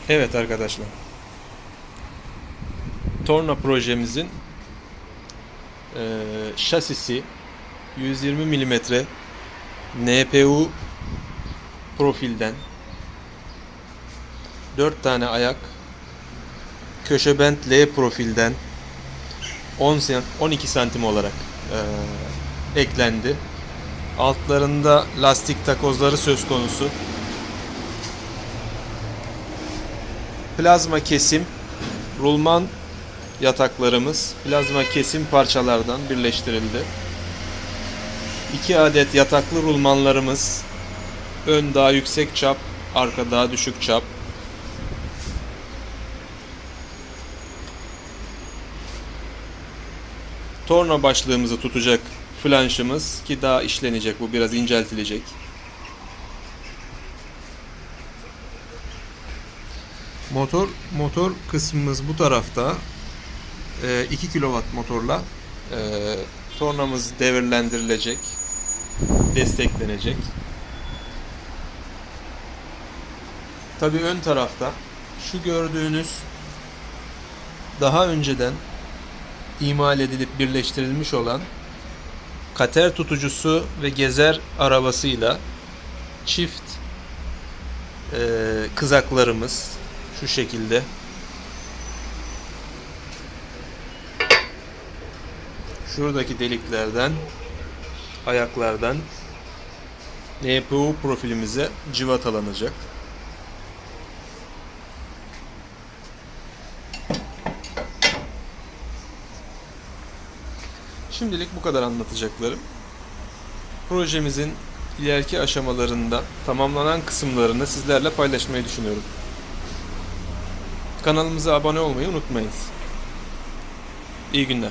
Evet arkadaşlar, Torna projemizin şasisi 120 milimetre NPU profilden 4 tane ayak, köşe bent L profilden 12 santim olarak eklendi. Altlarında lastik takozları söz konusu. Plazma kesim rulman yataklarımız plazma kesim parçalardan birleştirildi. 2 adet yataklı rulmanlarımız, ön daha yüksek çap, arka daha düşük çap. Torna başlığımızı tutacak flanşımız ki daha işlenecek, bu biraz inceltilecek. Motor kısmımız bu tarafta. 2 kW motorla tornamız devirlendirilecek, desteklenecek. Tabii ön tarafta şu gördüğünüz daha önceden imal edilip birleştirilmiş olan kater tutucusu ve gezer arabasıyla çift kızaklarımız şu şekilde. Şuradaki deliklerden, ayaklardan NPU profilimize cıvatalanacak. Şimdilik bu kadar anlatacaklarım. Projemizin ileriki aşamalarında tamamlanan kısımlarını sizlerle paylaşmayı düşünüyorum. Kanalımıza abone olmayı unutmayınız. İyi günler.